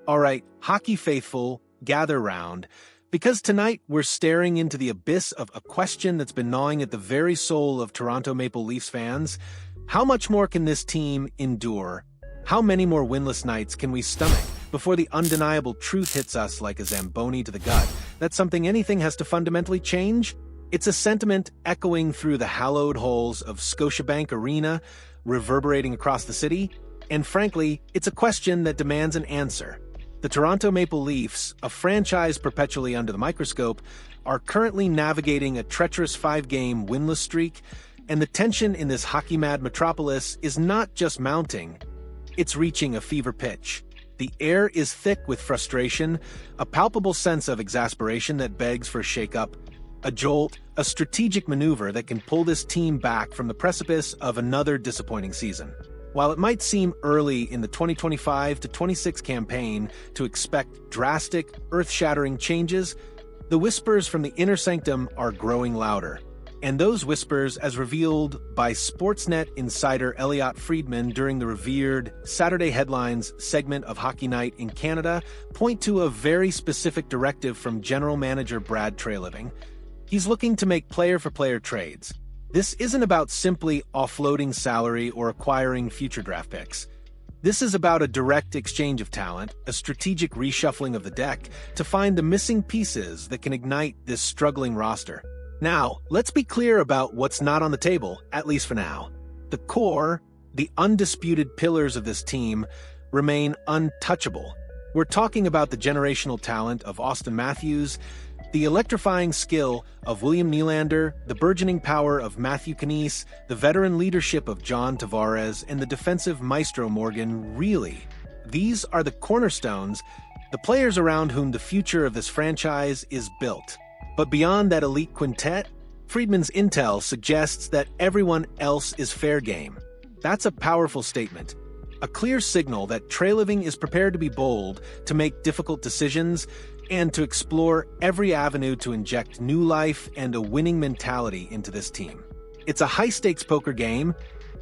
All right, hockey faithful, gather round, because tonight we're staring into the abyss of a question that's been gnawing at the very soul of Toronto Maple Leafs fans. How much more can this team endure? How many more winless nights can we stomach before the undeniable truth hits us like a Zamboni to the gut that anything has to fundamentally change? It's a sentiment echoing through the hallowed halls of Scotiabank Arena, reverberating across the city, and frankly, it's a question that demands an answer. The Toronto Maple Leafs, a franchise perpetually under the microscope, are currently navigating a treacherous 5-game winless streak, and the tension in this hockey-mad metropolis is not just mounting, it's reaching a fever pitch. The air is thick with frustration, a palpable sense of exasperation that begs for a shake-up, a jolt, a strategic maneuver that can pull this team back from the precipice of another disappointing season. While it might seem early in the 2025-26 campaign to expect drastic, earth-shattering changes, the whispers from the inner sanctum are growing louder. And those whispers, as revealed by Sportsnet insider Elliotte Friedman during the revered Saturday Headlines segment of Hockey Night in Canada, point to a very specific directive from General Manager Brad Treliving. He's looking to make player-for-player trades. This isn't about simply offloading salary or acquiring future draft picks. This is about a direct exchange of talent, a strategic reshuffling of the deck to find the missing pieces that can ignite this struggling roster. Now, let's be clear about what's not on the table, at least for now. The core, the undisputed pillars of this team, remain untouchable. We're talking about the generational talent of Austin Matthews, the electrifying skill of William Nylander, the burgeoning power of Matthew Knies, the veteran leadership of John Tavares, and the defensive maestro Morgan Rielly. These are the cornerstones, the players around whom the future of this franchise is built. But beyond that elite quintet, Friedman's intel suggests that everyone else is fair game. That's a powerful statement. A clear signal that Treliving is prepared to be bold, to make difficult decisions, and to explore every avenue to inject new life and a winning mentality into this team. It's a high-stakes poker game,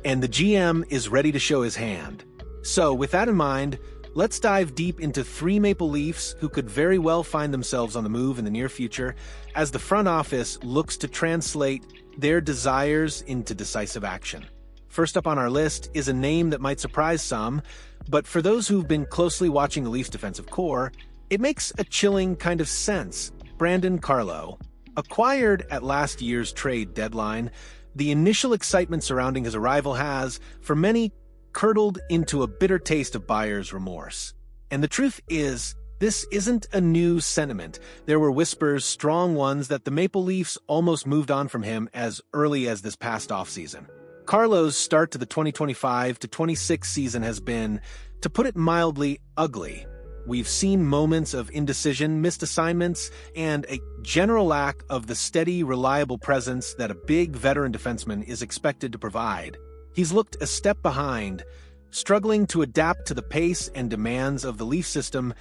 and the GM is ready to show his hand. So, with that in mind, let's dive deep into 3 Maple Leafs who could very well find themselves on the move in the near future as the front office looks to translate their desires into decisive action. First up on our list is a name that might surprise some, but for those who've been closely watching the Leafs' defensive core, it makes a chilling kind of sense. Brandon Carlo. Acquired at last year's trade deadline, the initial excitement surrounding his arrival has, for many, curdled into a bitter taste of buyer's remorse. And the truth is, this isn't a new sentiment. There were whispers, strong ones, that the Maple Leafs almost moved on from him as early as this past offseason. Carlo's start to the 2025-26 season has been, to put it mildly, ugly. We've seen moments of indecision, missed assignments, and a general lack of the steady, reliable presence that a big veteran defenseman is expected to provide. He's looked a step behind, struggling to adapt to the pace and demands of the Leaf system,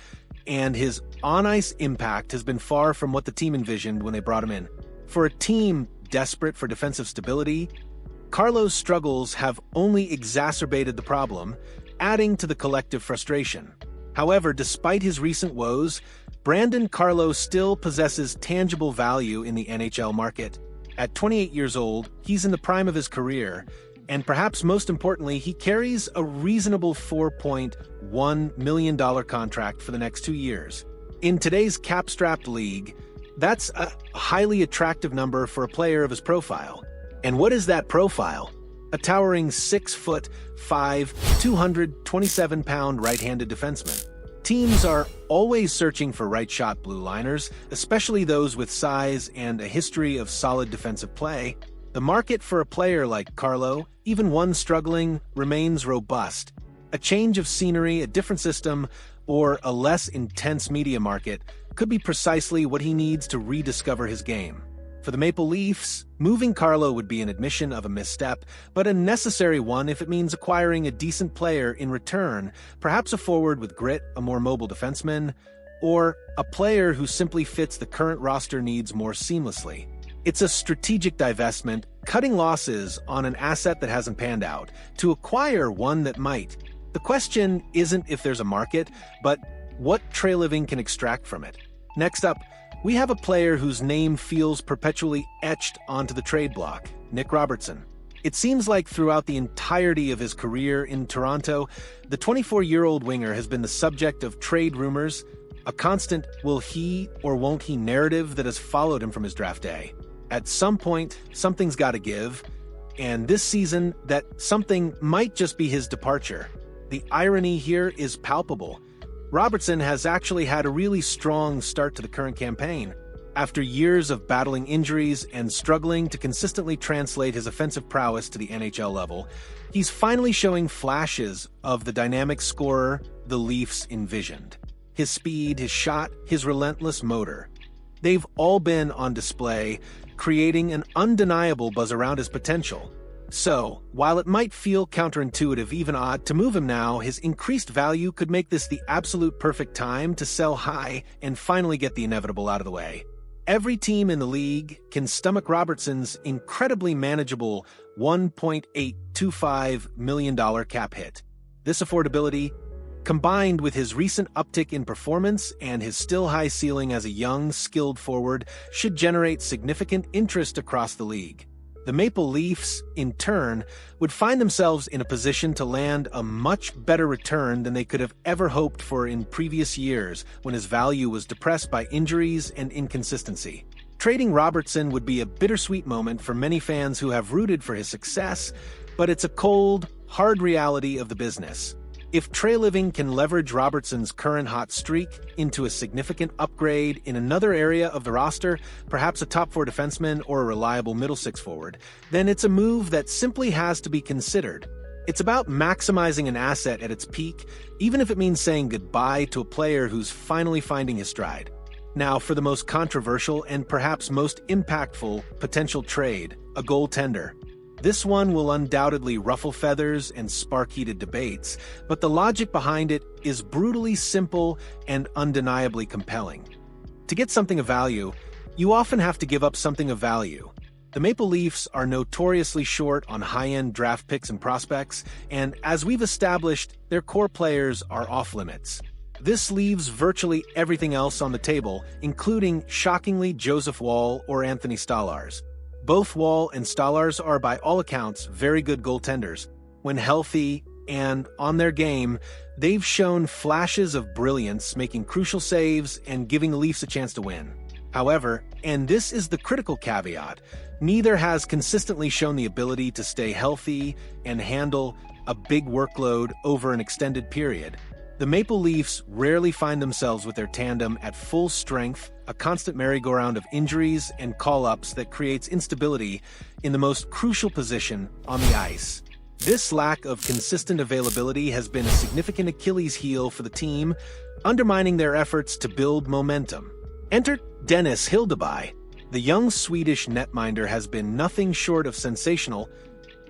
and his on-ice impact has been far from what the team envisioned when they brought him in. For a team desperate for defensive stability, Carlo's struggles have only exacerbated the problem, adding to the collective frustration. However, despite his recent woes, Brandon Carlo still possesses tangible value in the NHL market. At 28 years old, he's in the prime of his career, and perhaps most importantly, he carries a reasonable $4.1 million contract for the next 2 years. In today's cap-strapped league, that's a highly attractive number for a player of his profile. And what is that profile? A towering 6'5", 227-pound right-handed defenseman. Teams are always searching for right-shot blue liners, especially those with size and a history of solid defensive play. The market for a player like Carlo, even one struggling, remains robust. A change of scenery, a different system, or a less intense media market could be precisely what he needs to rediscover his game. For the Maple Leafs, moving Carlo would be an admission of a misstep, but a necessary one if it means acquiring a decent player in return, perhaps a forward with grit, a more mobile defenseman, or a player who simply fits the current roster needs more seamlessly. It's a strategic divestment, cutting losses on an asset that hasn't panned out, to acquire one that might. The question isn't if there's a market, but what Treliving can extract from it. Next up, we have a player whose name feels perpetually etched onto the trade block, Nick Robertson. It seems like throughout the entirety of his career in Toronto, the 24-year-old winger has been the subject of trade rumors, a constant will he or won't he narrative that has followed him from his draft day. At some point, something's got to give, and this season, that something might just be his departure. The irony here is palpable. Robertson has actually had a really strong start to the current campaign. After years of battling injuries and struggling to consistently translate his offensive prowess to the NHL level, he's finally showing flashes of the dynamic scorer the Leafs envisioned. His speed, his shot, his relentless motor. They've all been on display, creating an undeniable buzz around his potential. So, while it might feel counterintuitive, even odd, to move him now, his increased value could make this the absolute perfect time to sell high and finally get the inevitable out of the way. Every team in the league can stomach Robertson's incredibly manageable $1.825 million cap hit. This affordability, combined with his recent uptick in performance and his still high ceiling as a young, skilled forward, should generate significant interest across the league. The Maple Leafs, in turn, would find themselves in a position to land a much better return than they could have ever hoped for in previous years when his value was depressed by injuries and inconsistency. Trading Robertson would be a bittersweet moment for many fans who have rooted for his success, but it's a cold, hard reality of the business. If Treliving can leverage Robertson's current hot streak into a significant upgrade in another area of the roster, perhaps a top-four defenseman or a reliable middle-six forward, then it's a move that simply has to be considered. It's about maximizing an asset at its peak, even if it means saying goodbye to a player who's finally finding his stride. Now, for the most controversial and perhaps most impactful potential trade, a goaltender. This one will undoubtedly ruffle feathers and spark heated debates, but the logic behind it is brutally simple and undeniably compelling. To get something of value, you often have to give up something of value. The Maple Leafs are notoriously short on high-end draft picks and prospects, and as we've established, their core players are off-limits. This leaves virtually everything else on the table, including, shockingly, Joseph Woll or Anthony Stolarz. Both Woll and Stolarz are, by all accounts, very good goaltenders. When healthy and on their game, they've shown flashes of brilliance, making crucial saves and giving the Leafs a chance to win. However, and this is the critical caveat, neither has consistently shown the ability to stay healthy and handle a big workload over an extended period. The Maple Leafs rarely find themselves with their tandem at full strength, a constant merry-go-round of injuries and call-ups that creates instability in the most crucial position on the ice. This lack of consistent availability has been a significant Achilles heel for the team, undermining their efforts to build momentum. Enter Dennis Hildeby. The young Swedish netminder has been nothing short of sensational,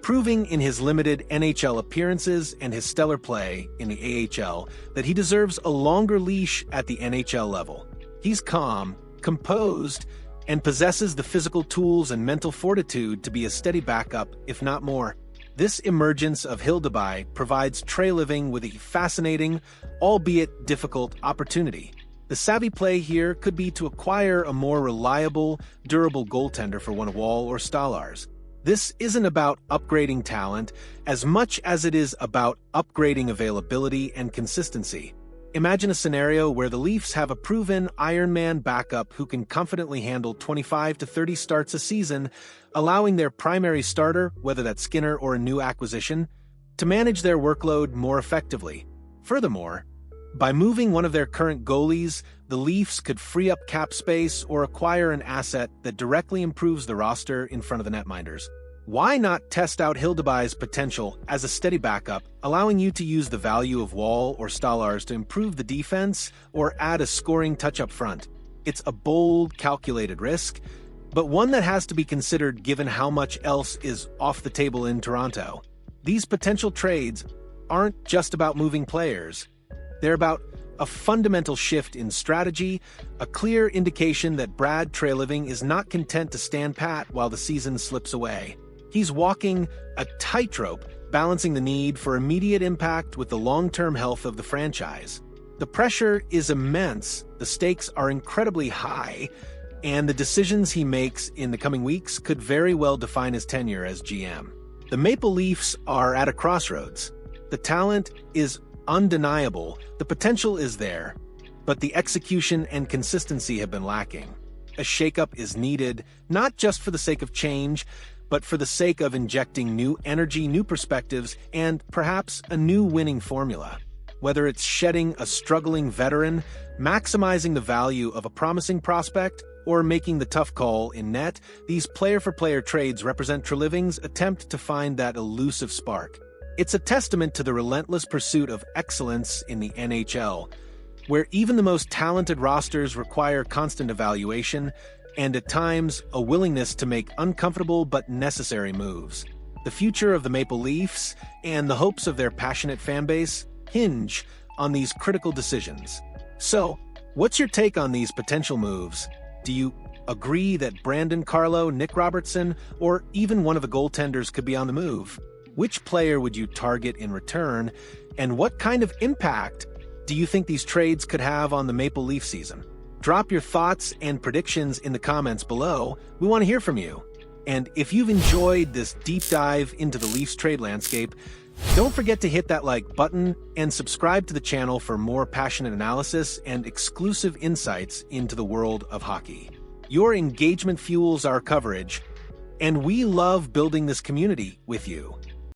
proving in his limited NHL appearances and his stellar play in the AHL that he deserves a longer leash at the NHL level. He's calm, composed, and possesses the physical tools and mental fortitude to be a steady backup, if not more. This emergence of Hildeby provides Treliving with a fascinating, albeit difficult, opportunity. The savvy play here could be to acquire a more reliable, durable goaltender for one of Woll or Stolarz. This isn't about upgrading talent as much as it is about upgrading availability and consistency. Imagine a scenario where the Leafs have a proven Ironman backup who can confidently handle 25 to 30 starts a season, allowing their primary starter, whether that's Skinner or a new acquisition, to manage their workload more effectively. Furthermore, by moving one of their current goalies, the Leafs could free up cap space or acquire an asset that directly improves the roster in front of the netminders. Why not test out Hildeby's potential as a steady backup, allowing you to use the value of Woll or Stolarz to improve the defense or add a scoring touch up front? It's a bold, calculated risk, but one that has to be considered given how much else is off the table in Toronto. These potential trades aren't just about moving players. They're about a fundamental shift in strategy, a clear indication that Brad Treliving is not content to stand pat while the season slips away. He's walking a tightrope, balancing the need for immediate impact with the long-term health of the franchise. The pressure is immense, the stakes are incredibly high, and the decisions he makes in the coming weeks could very well define his tenure as GM. The Maple Leafs are at a crossroads. The talent is undeniable, the potential is there, but the execution and consistency have been lacking. A shakeup is needed, not just for the sake of change, but for the sake of injecting new energy, new perspectives, and perhaps a new winning formula. Whether it's shedding a struggling veteran, maximizing the value of a promising prospect, or making the tough call in net, these player-for-player trades represent Treliving's attempt to find that elusive spark. It's a testament to the relentless pursuit of excellence in the NHL, where even the most talented rosters require constant evaluation and, at times, a willingness to make uncomfortable but necessary moves. The future of the Maple Leafs and the hopes of their passionate fanbase hinge on these critical decisions. So, what's your take on these potential moves? Do you agree that Brandon Carlo, Nick Robertson, or even one of the goaltenders could be on the move? Which player would you target in return, and what kind of impact do you think these trades could have on the Maple Leaf season? Drop your thoughts and predictions in the comments below. We want to hear from you. And if you've enjoyed this deep dive into the Leafs trade landscape, don't forget to hit that like button and subscribe to the channel for more passionate analysis and exclusive insights into the world of hockey. Your engagement fuels our coverage, and we love building this community with you.